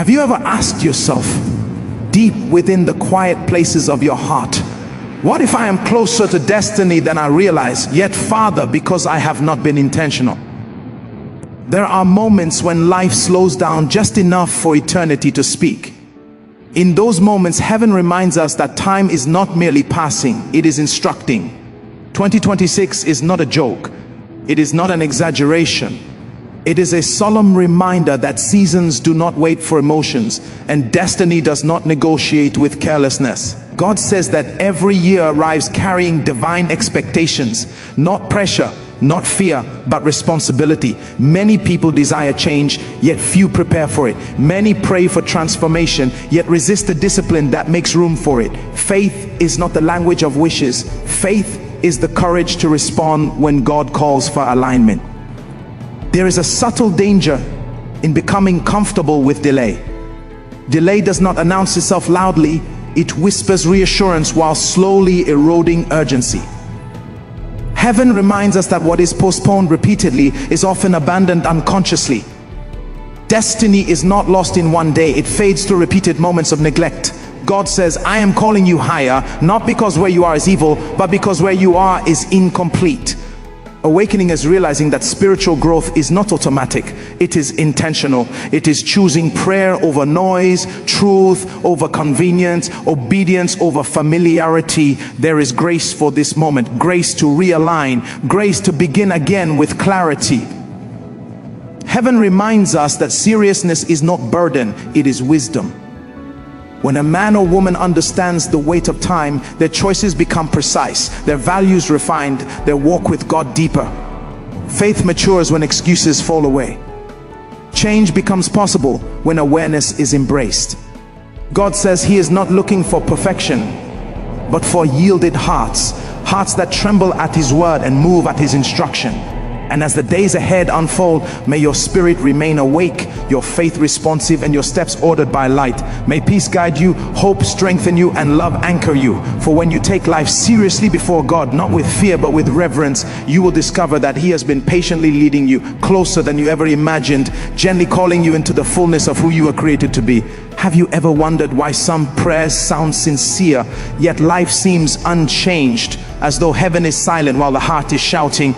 Have you ever asked yourself, deep within the quiet places of your heart, what if I am closer to destiny than I realize, yet farther because I have not been intentional? There are moments when life slows down just enough for eternity to speak. In those moments, heaven reminds us that time is not merely passing, it is instructing. 2026 is not a joke. It is not an exaggeration. It is a solemn reminder that seasons do not wait for emotions, and destiny does not negotiate with carelessness. God says that every year arrives carrying divine expectations, not pressure, not fear, but responsibility. Many people desire change, yet few prepare for it. Many pray for transformation, yet resist the discipline that makes room for it. Faith is not the language of wishes. Faith is the courage to respond when God calls for alignment. There is a subtle danger in becoming comfortable with delay. Delay does not announce itself loudly, it whispers reassurance while slowly eroding urgency. Heaven reminds us that what is postponed repeatedly is often abandoned unconsciously. Destiny is not lost in one day, it fades through repeated moments of neglect. God says, I am calling you higher, not because where you are is evil, but because where you are is incomplete. Awakening is realizing that spiritual growth is not automatic, it is intentional. It is choosing prayer over noise, truth over convenience, obedience over familiarity. There is grace for this moment, grace to realign, grace to begin again with clarity. Heaven reminds us that seriousness is not burden, it is wisdom. When a man or woman understands the weight of time, their choices become precise, their values refined, their walk with God deeper. Faith matures when excuses fall away. Change becomes possible when awareness is embraced. God says He is not looking for perfection, but for yielded hearts, hearts that tremble at His word and move at His instruction. And as the days ahead unfold, may your spirit remain awake, your faith responsive, and your steps ordered by light. May peace guide you, hope strengthen you, and love anchor you. For when you take life seriously before God, not with fear but with reverence, you will discover that He has been patiently leading you closer than you ever imagined, gently calling you into the fullness of who you were created to be. Have you ever wondered why some prayers sound sincere, yet life seems unchanged, as though heaven is silent while the heart is shouting,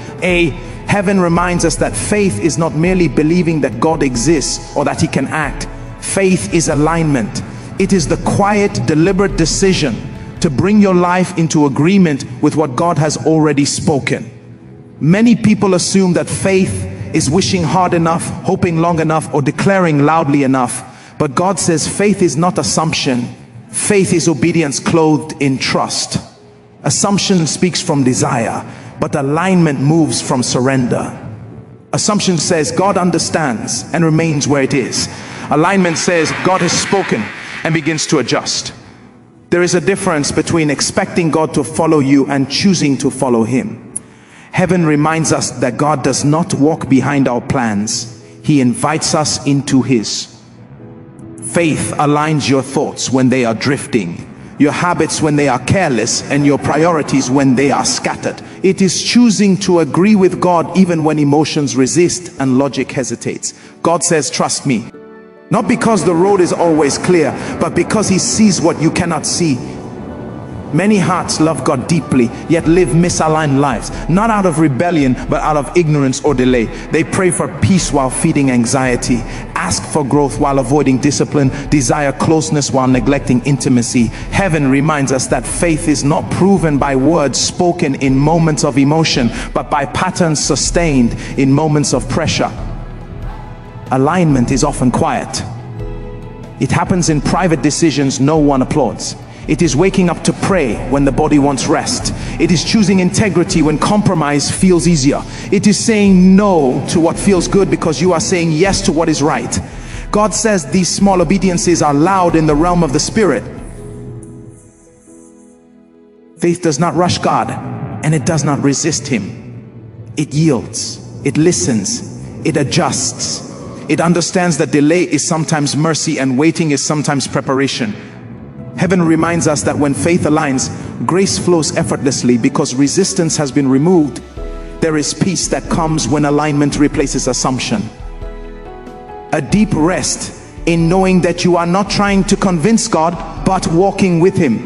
Heaven reminds us that faith is not merely believing that God exists or that He can act. Faith is alignment. It is the quiet, deliberate decision to bring your life into agreement with what God has already spoken. Many people assume that faith is wishing hard enough, hoping long enough, or declaring loudly enough. But God says faith is not assumption. Faith is obedience clothed in trust. Assumption speaks from desire, but alignment moves from surrender. Assumption says God understands and remains where it is. Alignment says God has spoken and begins to adjust. There is a difference between expecting God to follow you and choosing to follow Him. Heaven reminds us that God does not walk behind our plans. He invites us into His. Faith aligns your thoughts when they are drifting, your habits when they are careless, and your priorities when they are scattered. It is choosing to agree with God even when emotions resist and logic hesitates. God says, trust me. Not because the road is always clear, but because He sees what you cannot see. Many hearts love God deeply, yet live misaligned lives, not out of rebellion, but out of ignorance or delay. They pray for peace while feeding anxiety, ask for growth while avoiding discipline, desire closeness while neglecting intimacy. Heaven reminds us that faith is not proven by words spoken in moments of emotion, but by patterns sustained in moments of pressure. Alignment is often quiet. It happens in private decisions no one applauds. It is waking up to pray when the body wants rest. It is choosing integrity when compromise feels easier. It is saying no to what feels good because you are saying yes to what is right. God says these small obediences are loud in the realm of the Spirit. Faith does not rush God, and it does not resist Him. It yields, it listens, it adjusts. It understands that delay is sometimes mercy and waiting is sometimes preparation. Heaven reminds us that when faith aligns, grace flows effortlessly because resistance has been removed. There is peace that comes when alignment replaces assumption. A deep rest in knowing that you are not trying to convince God, but walking with Him.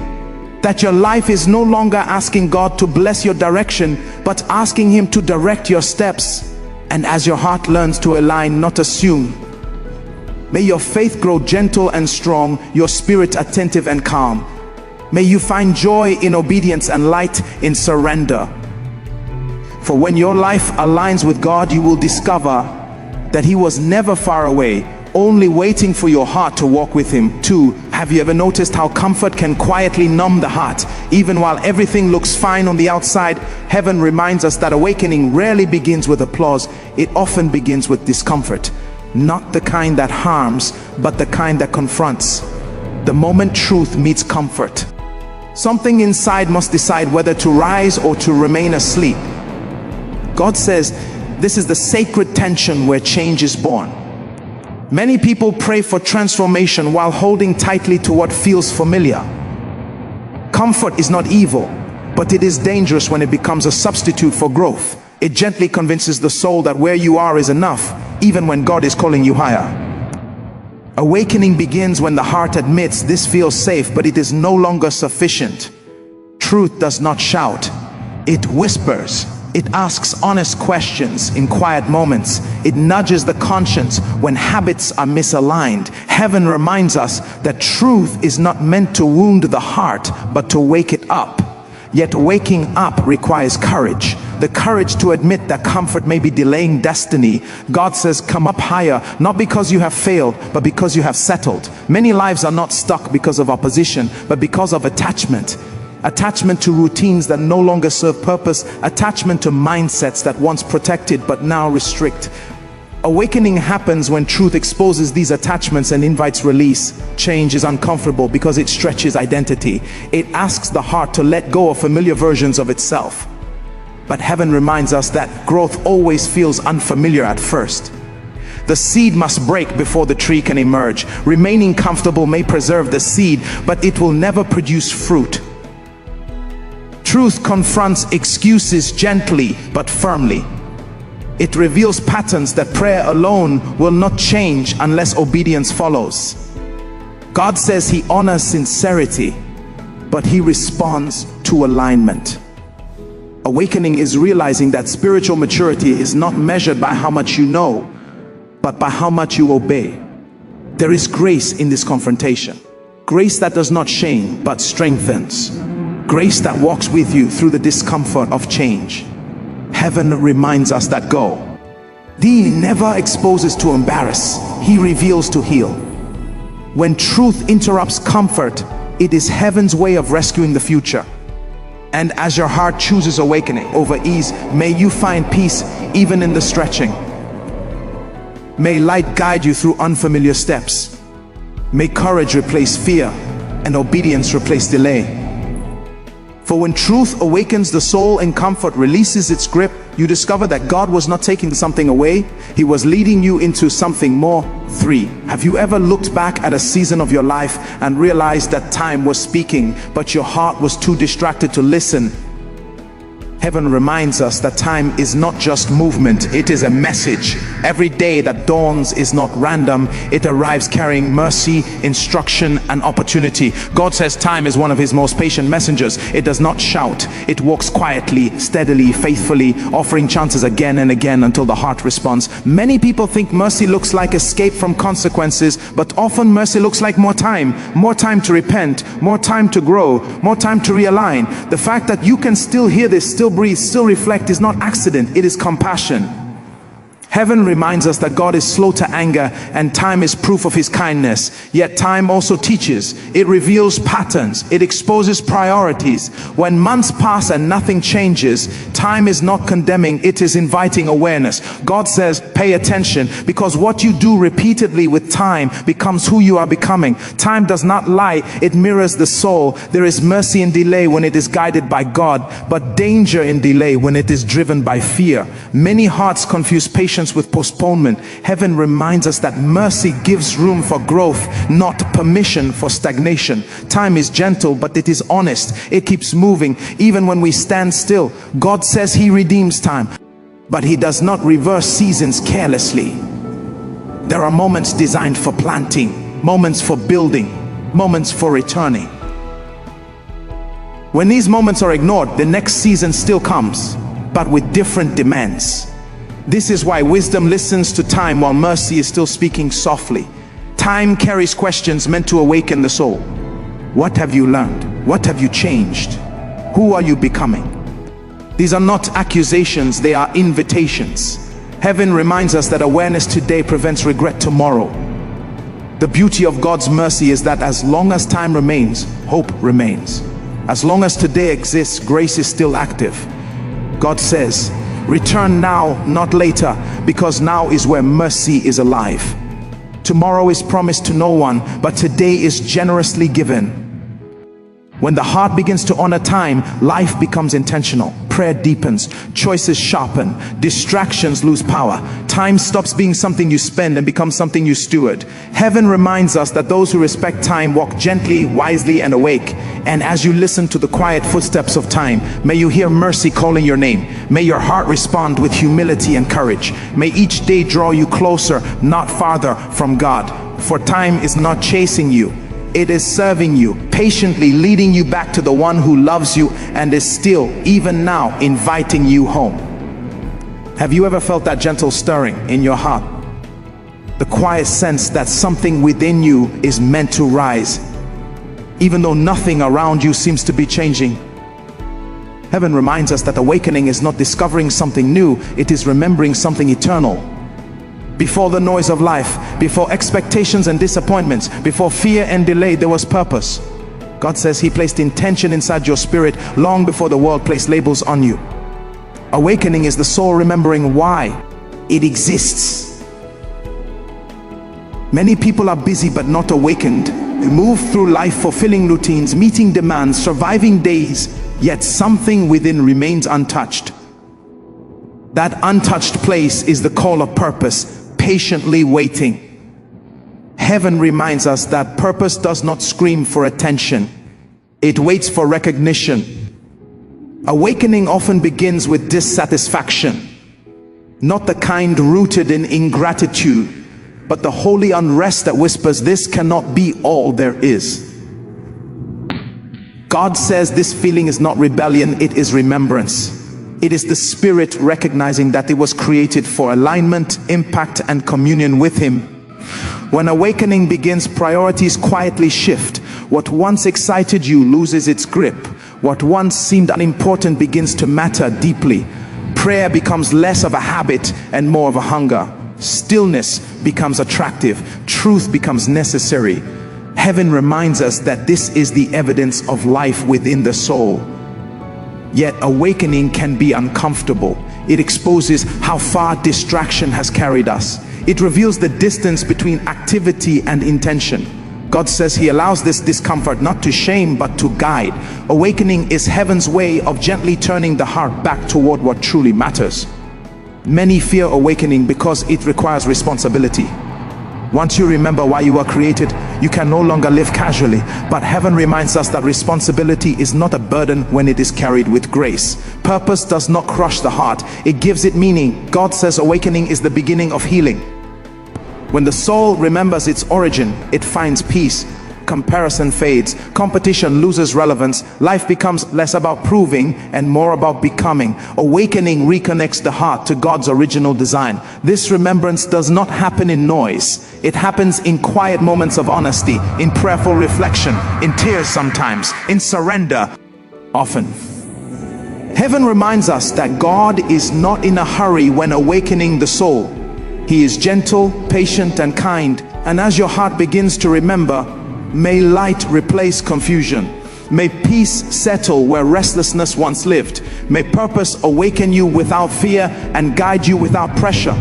That your life is no longer asking God to bless your direction, but asking Him to direct your steps. And as your heart learns to align, not assume, may your faith grow gentle and strong, your spirit attentive and calm. May you find joy in obedience and light in surrender. For when your life aligns with God, you will discover that He was never far away, only waiting for your heart to walk with Him. 2. Have you ever noticed how comfort can quietly numb the heart? Even while everything looks fine on the outside, heaven reminds us that awakening rarely begins with applause. It often begins with discomfort. Not the kind that harms, but the kind that confronts. The moment truth meets comfort, something inside must decide whether to rise or to remain asleep. God says this is the sacred tension where change is born. Many people pray for transformation while holding tightly to what feels familiar. Comfort is not evil, but it is dangerous when it becomes a substitute for growth. It gently convinces the soul that where you are is enough, even when God is calling you higher. Awakening begins when the heart admits this feels safe, but it is no longer sufficient. Truth does not shout, it whispers. It asks honest questions in quiet moments. It nudges the conscience when habits are misaligned. Heaven reminds us that truth is not meant to wound the heart, but to wake it up. Yet waking up requires courage. The courage to admit that comfort may be delaying destiny. God says, come up higher, not because you have failed, but because you have settled. Many lives are not stuck because of opposition, but because of attachment. Attachment to routines that no longer serve purpose. Attachment to mindsets that once protected but now restrict. Awakening happens when truth exposes these attachments and invites release. Change is uncomfortable because it stretches identity. It asks the heart to let go of familiar versions of itself. But heaven reminds us that growth always feels unfamiliar at first. The seed must break before the tree can emerge. Remaining comfortable may preserve the seed, but it will never produce fruit. Truth confronts excuses gently but firmly. It reveals patterns that prayer alone will not change unless obedience follows. God says He honors sincerity, but He responds to alignment. Awakening is realizing that spiritual maturity is not measured by how much you know, but by how much you obey. There is grace in this confrontation. Grace that does not shame, but strengthens. Grace that walks with you through the discomfort of change. Heaven reminds us that D never exposes to embarrass, He reveals to heal. When truth interrupts comfort, it is heaven's way of rescuing the future. And as your heart chooses awakening over ease, may you find peace even in the stretching. May light guide you through unfamiliar steps. May courage replace fear and obedience replace delay. For when truth awakens the soul and comfort releases its grip, you discover that God was not taking something away, He was leading you into something more. 3. Have you ever looked back at a season of your life and realized that time was speaking, but your heart was too distracted to listen? Heaven reminds us that time is not just movement, it is a message. Every day that dawns is not random, it arrives carrying mercy, instruction, and opportunity. God says time is one of His most patient messengers. It does not shout, it walks quietly, steadily, faithfully, offering chances again and again until the heart responds. Many people think mercy looks like escape from consequences, but often mercy looks like more time to repent, more time to grow, more time to realign. The fact that you can still hear this, still breathe, still reflect is not accident, it is compassion. Heaven reminds us that God is slow to anger and time is proof of His kindness. Yet time also teaches. It reveals patterns. It exposes priorities. When months pass and nothing changes, time is not condemning, it is inviting awareness. God says, pay attention, because what you do repeatedly with time becomes who you are becoming. Time does not lie, it mirrors the soul. There is mercy in delay when it is guided by God, but danger in delay when it is driven by fear. Many hearts confuse patience with postponement. Heaven reminds us that mercy gives room for growth, not permission for stagnation. Time is gentle, but it is honest. It keeps moving even when we stand still. God says He redeems time, but He does not reverse seasons carelessly. There are moments designed for planting, moments for building, moments for returning. When these moments are ignored, the next season still comes, but with different demands. This is why wisdom listens to time while mercy is still speaking softly. Time carries questions meant to awaken the soul. What have you learned? What have you changed? Who are you becoming? These are not accusations, they are invitations. Heaven reminds us that awareness today prevents regret tomorrow. The beauty of God's mercy is that as long as time remains, hope remains. As long as today exists, grace is still active. God says, return now, not later, because now is where mercy is alive. Tomorrow is promised to no one, but today is generously given. When the heart begins to honor time, life becomes intentional. Prayer deepens, choices sharpen, distractions lose power. Time stops being something you spend and becomes something you steward. Heaven reminds us that those who respect time walk gently, wisely, and awake. And as you listen to the quiet footsteps of time, may you hear mercy calling your name. May your heart respond with humility and courage. May each day draw you closer, not farther, from God. For time is not chasing you. It is serving you, patiently leading you back to the one who loves you and is still, even now, inviting you home. Have you ever felt that gentle stirring in your heart? The quiet sense that something within you is meant to rise, even though nothing around you seems to be changing. Heaven reminds us that awakening is not discovering something new, it is remembering something eternal. Before the noise of life, before expectations and disappointments, before fear and delay, there was purpose. God says He placed intention inside your spirit long before the world placed labels on you. Awakening is the soul remembering why it exists. Many people are busy but not awakened. They move through life fulfilling routines, meeting demands, surviving days, yet something within remains untouched. That untouched place is the call of purpose, patiently waiting. Heaven reminds us that purpose does not scream for attention. It waits for recognition. Awakening often begins with dissatisfaction, not the kind rooted in ingratitude, but the holy unrest that whispers, this cannot be all there is. God says this feeling is not rebellion, it is remembrance. It is the spirit recognizing that it was created for alignment, impact, and communion with Him. When awakening begins, priorities quietly shift. What once excited you loses its grip. What once seemed unimportant begins to matter deeply. Prayer becomes less of a habit and more of a hunger. Stillness becomes attractive. Truth becomes necessary. Heaven reminds us that this is the evidence of life within the soul. Yet awakening can be uncomfortable. It exposes how far distraction has carried us. It reveals the distance between activity and intention. God says He allows this discomfort not to shame but to guide. Awakening is heaven's way of gently turning the heart back toward what truly matters. Many fear awakening because it requires responsibility. Once you remember why you were created, you can no longer live casually. But heaven reminds us that responsibility is not a burden when it is carried with grace. Purpose does not crush the heart, it gives it meaning. God says awakening is the beginning of healing. When the soul remembers its origin, it finds peace. Comparison fades, competition loses relevance, life becomes less about proving and more about becoming. Awakening reconnects the heart to God's original design. This remembrance does not happen in noise. It happens in quiet moments of honesty, in prayerful reflection, in tears sometimes, in surrender often. Heaven reminds us that God is not in a hurry when awakening the soul. He is gentle, patient, and kind. And as your heart begins to remember, may light replace confusion. May peace settle where restlessness once lived. May purpose awaken you without fear and guide you without pressure.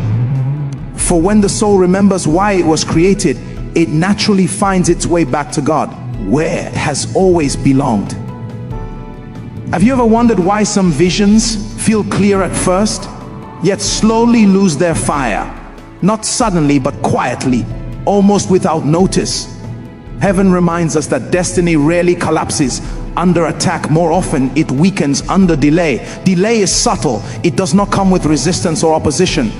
For when the soul remembers why it was created, it naturally finds its way back to God, where it has always belonged. Have you ever wondered why some visions feel clear at first, yet slowly lose their fire? Not suddenly, but quietly, almost without notice. Heaven reminds us that destiny rarely collapses under attack. More often, it weakens under delay. Delay is subtle. It does not come with resistance or opposition.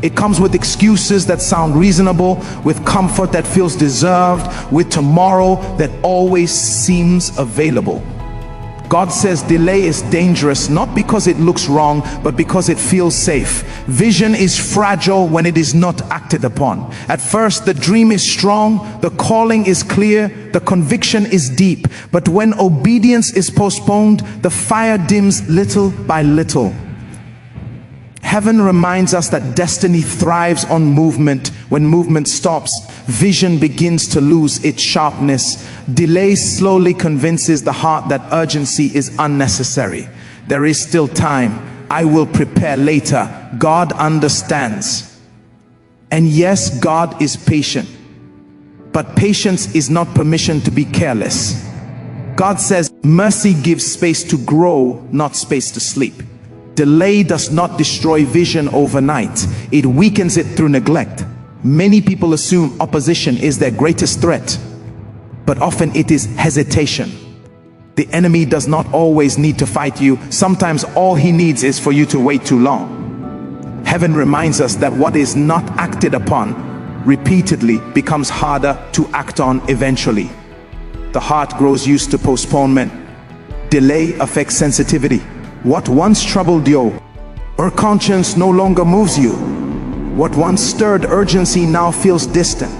It comes with excuses that sound reasonable, with comfort that feels deserved, with tomorrow that always seems available. God says delay is dangerous, not because it looks wrong, but because it feels safe. Vision is fragile when it is not acted upon. At first, the dream is strong, the calling is clear, the conviction is deep. But when obedience is postponed, the fire dims little by little. Heaven reminds us that destiny thrives on movement. When movement stops, vision begins to lose its sharpness. Delay slowly convinces the heart that urgency is unnecessary. There is still time. I will prepare later. God understands. And yes, God is patient. But patience is not permission to be careless. God says mercy gives space to grow, not space to sleep. Delay does not destroy vision overnight. It weakens it through neglect. Many people assume opposition is their greatest threat, but often it is hesitation. The enemy does not always need to fight you. Sometimes all he needs is for you to wait too long. Heaven reminds us that what is not acted upon repeatedly becomes harder to act on eventually. The heart grows used to postponement. Delay affects sensitivity. What once troubled your conscience no longer moves you. What once stirred urgency now feels distant.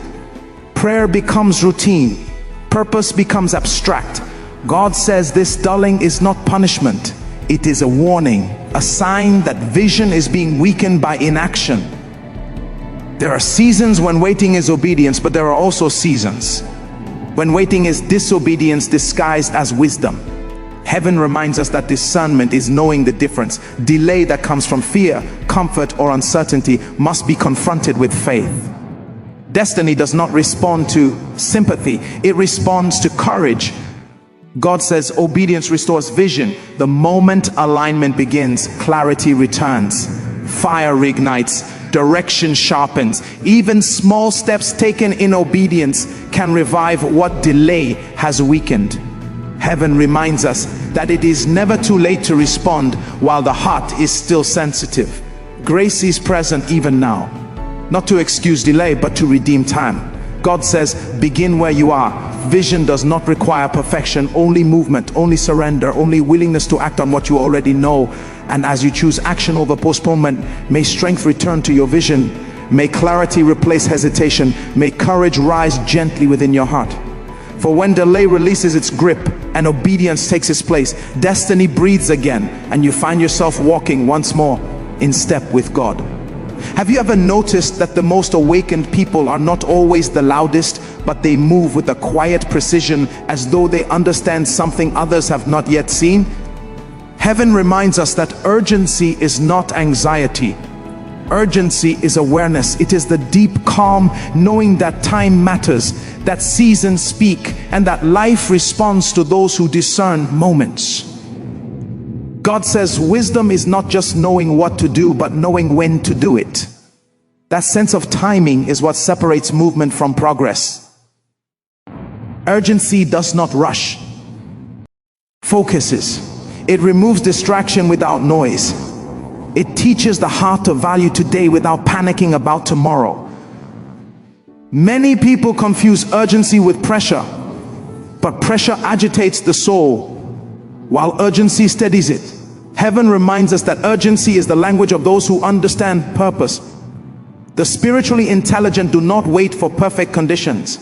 Prayer becomes routine. Purpose becomes abstract. God says this dulling is not punishment. It is a warning, a sign that vision is being weakened by inaction. There are seasons when waiting is obedience, but there are also seasons when waiting is disobedience disguised as wisdom. Heaven reminds us that discernment is knowing the difference. Delay that comes from fear, comfort, or uncertainty must be confronted with faith. Destiny does not respond to sympathy, it responds to courage. God says obedience restores vision. The moment alignment begins, clarity returns, fire reignites, direction sharpens. Even small steps taken in obedience can revive what delay has weakened. Heaven reminds us that it is never too late to respond while the heart is still sensitive. Grace is present even now, not to excuse delay, but to redeem time. God says, begin where you are. Vision does not require perfection, only movement, only surrender, only willingness to act on what you already know. And as you choose action over postponement, may strength return to your vision. May clarity replace hesitation. May courage rise gently within your heart. For when delay releases its grip and obedience takes its place, destiny breathes again, and you find yourself walking once more in step with God. Have you ever noticed that the most awakened people are not always the loudest, but they move with a quiet precision as though they understand something others have not yet seen? Heaven reminds us that urgency is not anxiety. Urgency is awareness. It is the deep calm, knowing that time matters, that seasons speak, and that life responds to those who discern moments. God says wisdom is not just knowing what to do, but knowing when to do it. That sense of timing is what separates movement from progress. Urgency does not rush. Focuses. It removes distraction without noise. It teaches the heart to value today without panicking about tomorrow. Many people confuse urgency with pressure, but pressure agitates the soul, while urgency steadies it. Heaven reminds us that urgency is the language of those who understand purpose. The spiritually intelligent do not wait for perfect conditions.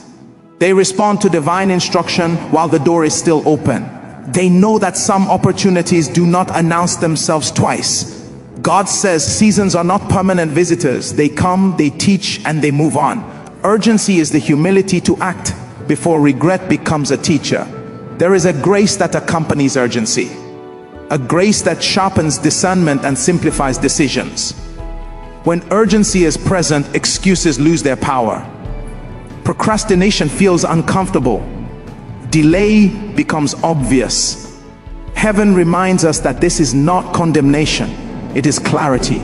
They respond to divine instruction while the door is still open. They know that some opportunities do not announce themselves twice. God says seasons are not permanent visitors. They come, they teach, and they move on. Urgency is the humility to act before regret becomes a teacher. There is a grace that accompanies urgency, a grace that sharpens discernment and simplifies decisions. When urgency is present, excuses lose their power. Procrastination feels uncomfortable. Delay becomes obvious. Heaven reminds us that this is not condemnation, it is clarity.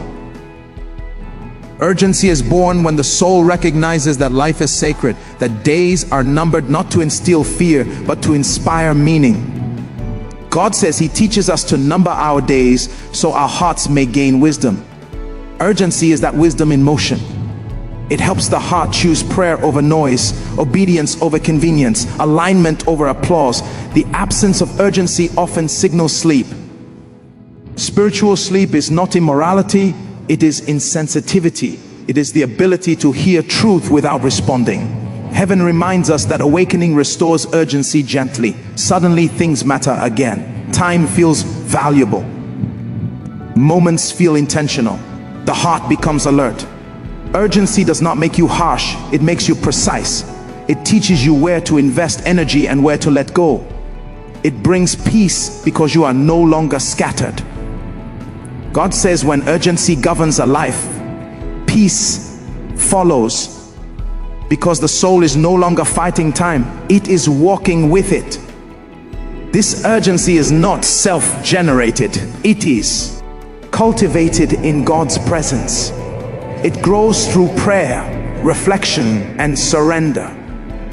Urgency is born when the soul recognizes that life is sacred, that days are numbered not to instill fear, but to inspire meaning. God says He teaches us to number our days so our hearts may gain wisdom. Urgency is that wisdom in motion. It helps the heart choose prayer over noise, obedience over convenience, alignment over applause. The absence of urgency often signals sleep. Spiritual sleep is not immorality, it is insensitivity. It is the ability to hear truth without responding. Heaven reminds us that awakening restores urgency gently. Suddenly things matter again. Time feels valuable. Moments feel intentional. The heart becomes alert. Urgency does not make you harsh, it makes you precise. It teaches you where to invest energy and where to let go. It brings peace because you are no longer scattered. God says when urgency governs a life, peace follows, because the soul is no longer fighting time, it is walking with it. This urgency is not self-generated, it is cultivated in God's presence. It grows through prayer, reflection, and surrender.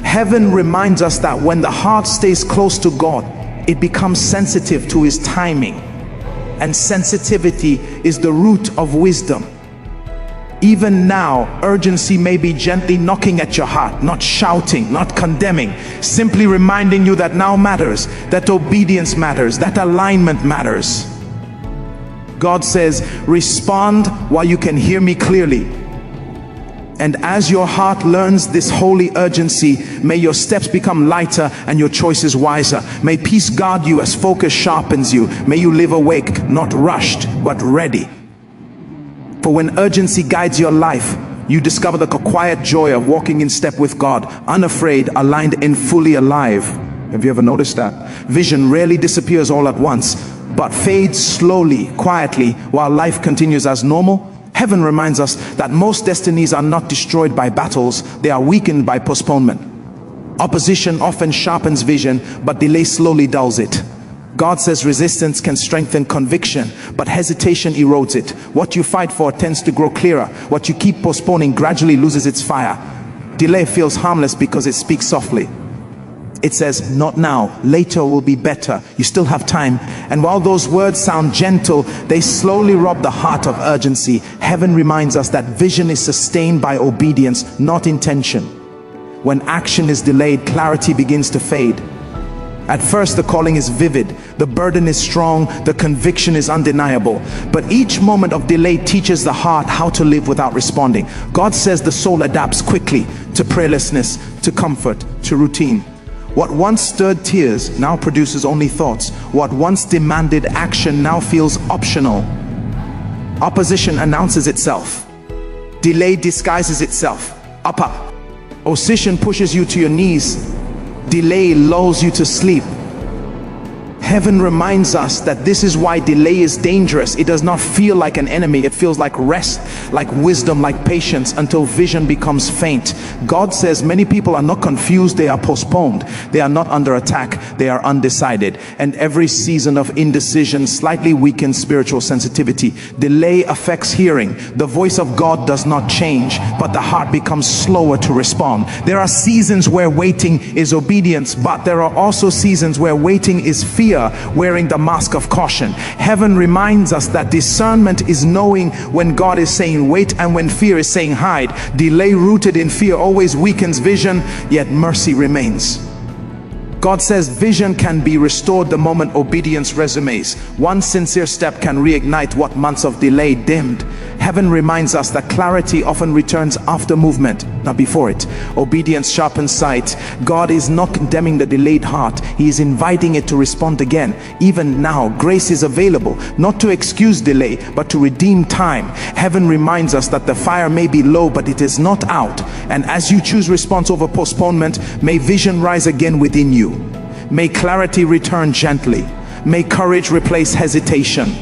Heaven reminds us that when the heart stays close to God, it becomes sensitive to His timing. And sensitivity is the root of wisdom. Even now, urgency may be gently knocking at your heart, not shouting, not condemning, simply reminding you that now matters, that obedience matters, that alignment matters. God says, respond while you can hear me clearly. And as your heart learns this holy urgency, may your steps become lighter and your choices wiser. May peace guard you as focus sharpens you. May you live awake, not rushed, but ready. For when urgency guides your life, you discover the quiet joy of walking in step with God, unafraid, aligned, and fully alive. Have you ever noticed that? Vision rarely disappears all at once, but fades slowly, quietly, while life continues as normal. Heaven reminds us that most destinies are not destroyed by battles, they are weakened by postponement. Opposition often sharpens vision, but delay slowly dulls it. God says resistance can strengthen conviction, but hesitation erodes it. What you fight for tends to grow clearer. What you keep postponing gradually loses its fire. Delay feels harmless because it speaks softly. It says, not now, later will be better. You still have time. And while those words sound gentle, they slowly rob the heart of urgency. Heaven reminds us that vision is sustained by obedience, not intention. When action is delayed, clarity begins to fade. At first, the calling is vivid, the burden is strong, the conviction is undeniable. But each moment of delay teaches the heart how to live without responding. God says the soul adapts quickly to prayerlessness, to comfort, to routine. What once stirred tears now produces only thoughts. What once demanded action now feels optional. Opposition announces itself. Delay disguises itself. Opposition pushes you to your knees. Delay lulls you to sleep. Heaven reminds us that this is why delay is dangerous. It does not feel like an enemy. It feels like rest, like wisdom, like patience, until vision becomes faint. God says many people are not confused, they are postponed. They are not under attack, they are undecided. And every season of indecision slightly weakens spiritual sensitivity. Delay affects hearing. The voice of God does not change, but the heart becomes slower to respond. There are seasons where waiting is obedience, but there are also seasons where waiting is fear, wearing the mask of caution. Heaven reminds us that discernment is knowing when God is saying wait and when fear is saying hide. Delay rooted in fear always weakens vision, yet mercy remains. God says vision can be restored the moment obedience resumes. One sincere step can reignite what months of delay dimmed. Heaven reminds us that clarity often returns after movement, not before it. Obedience sharpens sight. God is not condemning the delayed heart. He is inviting it to respond again. Even now, grace is available, not to excuse delay, but to redeem time. Heaven reminds us that the fire may be low, but it is not out. And as you choose response over postponement, may vision rise again within you. May clarity return gently. May courage replace hesitation.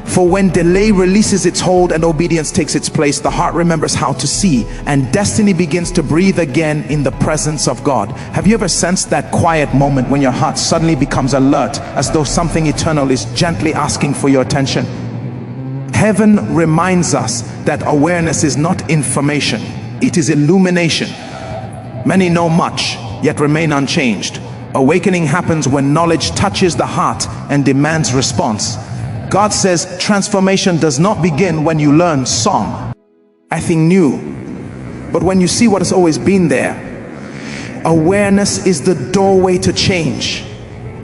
For when delay releases its hold and obedience takes its place, the heart remembers how to see, and destiny begins to breathe again in the presence of God. Have you ever sensed that quiet moment when your heart suddenly becomes alert, as though something eternal is gently asking for your attention? Heaven reminds us that awareness is not information, it is illumination. Many know much, yet remain unchanged. Awakening happens when knowledge touches the heart and demands response. God says transformation does not begin when you learn song, I think new, but when you see what has always been there. Awareness is the doorway to change.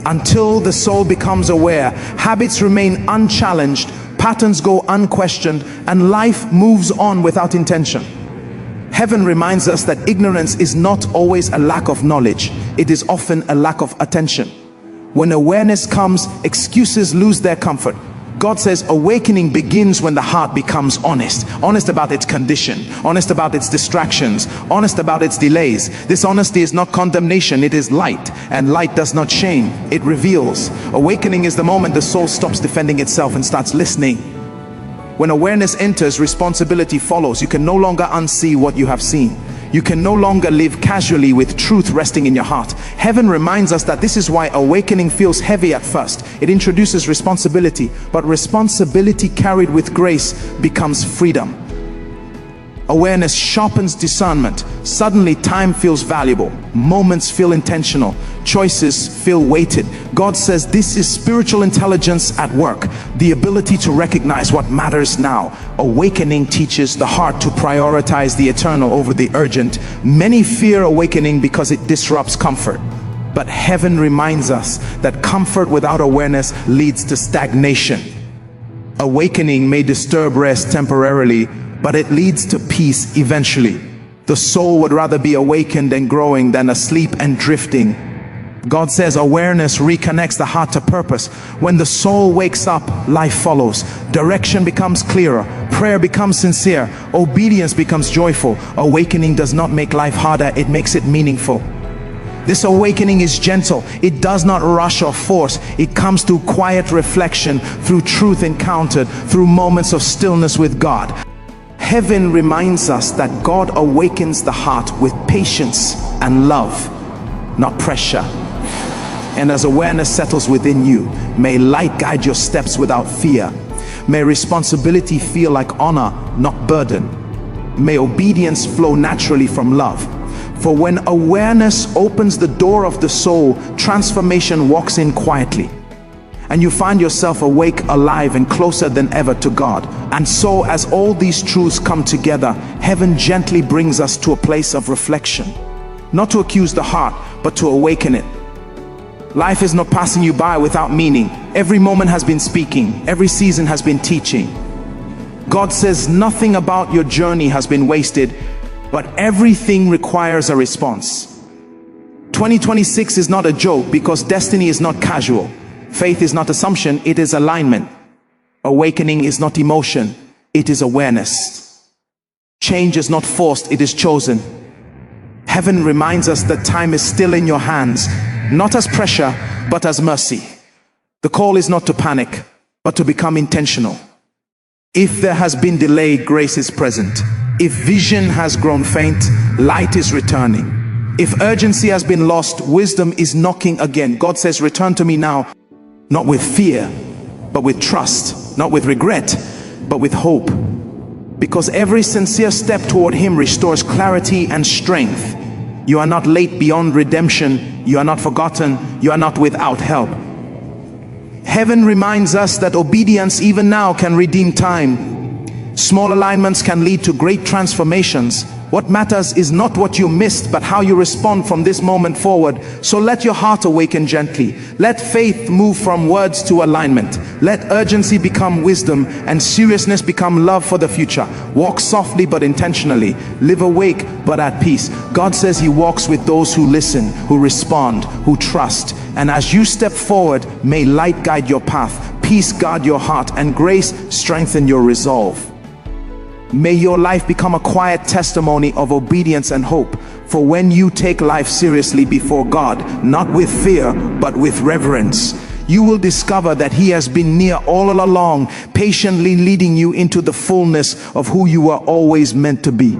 Until the soul becomes aware, habits remain unchallenged, patterns go unquestioned, and life moves on without intention. Heaven reminds us that ignorance is not always a lack of knowledge, it is often a lack of attention. When awareness comes, excuses lose their comfort. God says awakening begins when the heart becomes honest. Honest about its condition, honest about its distractions, honest about its delays. This honesty is not condemnation, it is light. And light does not shame, it reveals. Awakening is the moment the soul stops defending itself and starts listening. When awareness enters, responsibility follows. You can no longer unsee what you have seen. You can no longer live casually with truth resting in your heart. Heaven reminds us that this is why awakening feels heavy at first. It introduces responsibility, but responsibility carried with grace becomes freedom. Awareness sharpens discernment. Suddenly time feels valuable, moments feel intentional, choices feel weighted. God says this is spiritual intelligence at work, the ability to recognize what matters now. Awakening teaches the heart to prioritize the eternal over the urgent. Many fear awakening because it disrupts comfort. But heaven reminds us that comfort without awareness leads to stagnation. Awakening may disturb rest temporarily, but it leads to peace eventually. The soul would rather be awakened and growing than asleep and drifting. God says awareness reconnects the heart to purpose. When the soul wakes up, life follows. Direction becomes clearer, prayer becomes sincere, obedience becomes joyful. Awakening does not make life harder, it makes it meaningful. This awakening is gentle. It does not rush or force. It comes through quiet reflection, through truth encountered, through moments of stillness with God. Heaven reminds us that God awakens the heart with patience and love, not pressure. And as awareness settles within you, may light guide your steps without fear. May responsibility feel like honor, not burden. May obedience flow naturally from love. For when awareness opens the door of the soul, transformation walks in quietly. And you find yourself awake, alive, and closer than ever to God. And so, as all these truths come together, heaven gently brings us to a place of reflection. Not to accuse the heart, but to awaken it. Life is not passing you by without meaning. Every moment has been speaking. Every season has been teaching. God says nothing about your journey has been wasted, but everything requires a response. 2026 is not a joke, because destiny is not casual. Faith is not assumption, it is alignment. Awakening is not emotion, it is awareness. Change is not forced, it is chosen. Heaven reminds us that time is still in your hands, not as pressure, but as mercy. The call is not to panic, but to become intentional. If there has been delay, grace is present. If vision has grown faint, light is returning. If urgency has been lost, wisdom is knocking again. God says, return to me now. Not with fear, but with trust. Not with regret, but with hope. Because every sincere step toward Him restores clarity and strength. You are not late beyond redemption. You are not forgotten. You are not without help. Heaven reminds us that obedience even now can redeem time. Small alignments can lead to great transformations. What matters is not what you missed, but how you respond from this moment forward. So let your heart awaken gently. Let faith move from words to alignment. Let urgency become wisdom, and seriousness become love for the future. Walk softly but intentionally. Live awake but at peace. God says He walks with those who listen, who respond, who trust. And as you step forward, may light guide your path, peace guard your heart, and grace strengthen your resolve. May your life become a quiet testimony of obedience and hope. For when you take life seriously before God, not with fear, but with reverence, you will discover that He has been near all along, patiently leading you into the fullness of who you are always meant to be.